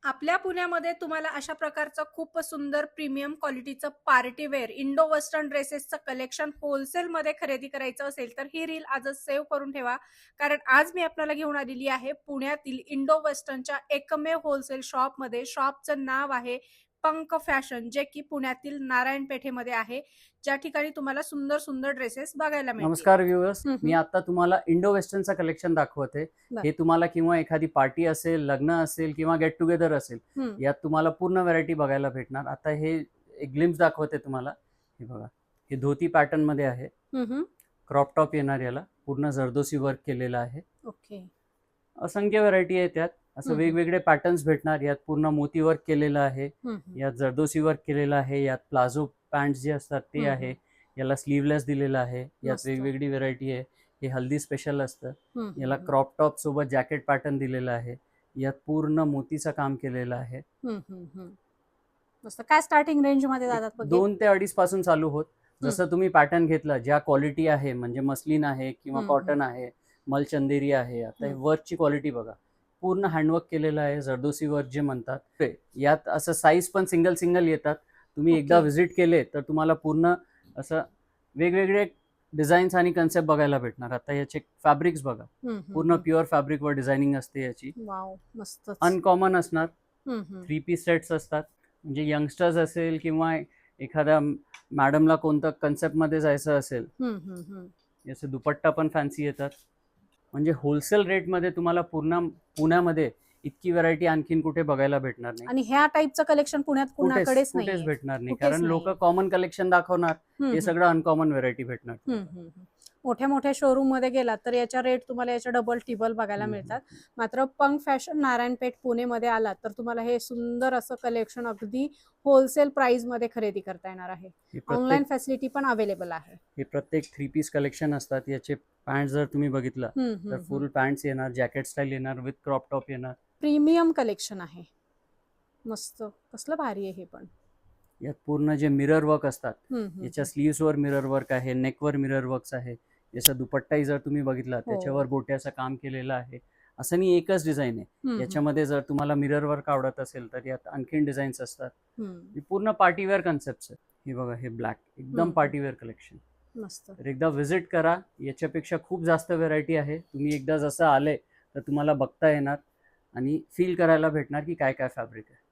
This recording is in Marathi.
आपल्या पुण्यामध्ये तुम्हाला अशा प्रकारचं खूप सुंदर प्रीमियम क्वालिटीचं पार्टी वेअर इंडो वेस्टर्न ड्रेसेसचं कलेक्शन होलसेलमध्ये खरेदी करायचं असेल तर ही रील आजच सेव्ह करून ठेवा. कारण आज मी आपल्याला घेऊन आलेली आहे पुण्यातील इंडो वेस्टर्नच्या एकमेव होलसेल शॉपमध्ये. शॉपचं नाव आहे पंक फॅशन, जे की पुण्यातील नारायण पेठेमध्ये आहे, ज्या ठिकाणी तुम्हाला सुंदर सुंदर ड्रेसेस बघायला मिळतील. नमस्कार व्ह्यूअर्स, हम्म, मी हम्म. आता तुम्हाला इंडो वेस्टर्नचं कलेक्शन दाखवते. बर. हे तुम्हाला किंवा एखादी पार्टी असेल, लग्न असेल किंवा गेट टुगेदर असेल, हम्म. यात तुम्हाला पूर्ण व्हरायटी बघायला भेटणार. आता हे एक ग्लिम्स दाखवते तुम्हाला. हे बघा, हे धोती पॅटर्न मध्ये आहे. हम्म. क्रॉप टॉप येणार, याला पूर्ण जरदोसी वर्क केलेलं आहे. ओके. असंख्य व्हरायटी आहे त्यात. असं हम्म. वेगवेगळे पॅटर्न्स भेटणार. यात पूर्ण मोती वर्क केलेलं आहे, हम्म. यात जरदोसी वर्क केलेलं आहे, यात प्लाझो पॅन्ट जे असतात ते हम्म. आहे, याला स्लीवलेस दिलेलं आहे. यात मस्त. वेगवेगळी व्हरायटी आहे. हे हल्दी स्पेशल असतं. हम्म. याला क्रॉप टॉप सोबत जॅकेट पॅटर्न दिलेलं आहे. यात पूर्ण मोतीचं काम केलेलं आहे. मस्त. काय स्टार्टिंग रेंज मध्ये जातात बघे? 2 ते 2.5 पासून चालू होत. जसं तुम्ही पॅटर्न घेतला, ज्या क्वालिटी आहे, म्हणजे मस्लिन आहे किंवा कॉटन आहे, मलचंदेरी आहे. आता हे वर्कची क्वालिटी बघा, पूर्ण हँडवर्क केलेलं आहे, जरदोसी वर्क जे म्हणतात ते. यात असं साईज पण सिंगल सिंगल येतात. तुम्ही एकदा व्हिजिट केले तर तुम्हाला पूर्ण असं वेगवेगळे डिझाईन्स आणि कन्सेप्ट बघायला भेटणार. आता याचे फॅब्रिक्स बघा, पूर्ण प्युअर फॅब्रिकवर डिझायनिंग असते याची. वाव, मस्त. अनकॉमन असणार. 3 पीस सेट्स असतात. म्हणजे यंगस्टर्स असेल किंवा एखाद्या मॅडमला कोणतं कन्सेप्टमध्ये जायचं असेल, याचे दुपट्टा पण फॅन्सी येतात. म्हणजे होलसेल रेटमध्ये तुम्हाला पूर्ण पुण्यामध्ये इतकी व्हरायटी आणखीन कुठे बघायला भेटणार नाही. आणि ह्या टाइपचं कलेक्शन पुण्यात कुणाकडेच कुठेच नाहीये. भेटणार नाही. कुठेच कारण लोक नाहीये. कॉमन कलेक्शन दाखवणार, हे सगळं अनकॉमन व्हरायटी भेटणार तुम्हाला. मोठ्या मोठ्या शोरूम मध्ये गेलात तर याच्या रेट तुम्हाला याच्या डबल टिबल बघायला मिळतात. मात्र पंक फॅशन नारायणपेठ पुणे मध्ये आलात तर तुम्हाला हे सुंदर असं कलेक्शन अगदी होलसेल प्राइस मध्ये खरेदी करता येणार आहे. ऑनलाईन फॅसिलिटी पण अवेलेबल आहे. हे प्रत्येक 3 पीस कलेक्शन असतात. याचे पॅन्ट जर तुम्ही बघितलं तर फुल पॅन्ट्स येणार, जॅकेट स्टाईल येणार, विथ क्रॉप टॉप येणार. प्रीमियम कलेक्शन आहे. मस्त. कसलं भारी आहे हे पण. यात पूर्ण जे मिरर वर्क असतात, याच्या स्लीव्सवर मिरर वर्क आहे, नेकवर मिरर वर्क्स आहे. याचा दुपट्टाही जर तुम्ही बघितला त्याच्यावर गोट्याचं काम केलेलं आहे. असं नाही एकच डिझाईन आहे. याच्यामध्ये जर तुम्हाला मिरर वर्क आवडत असेल तर यात आणखीन डिझाईन्स असतात. पूर्ण पार्टीवेअर कन्सेप्ट आहे. हे बघा, हे ब्लॅक एकदम पार्टीवेअर कलेक्शन. मस्त. तर एकदा व्हिजिट करा. याच्यापेक्षा खूप जास्त व्हरायटी आहे. तुम्ही एकदा जसं आले तर तुम्हाला बघता येणार आणि फील करायला भेटणार की काय काय फॅब्रिक आहे.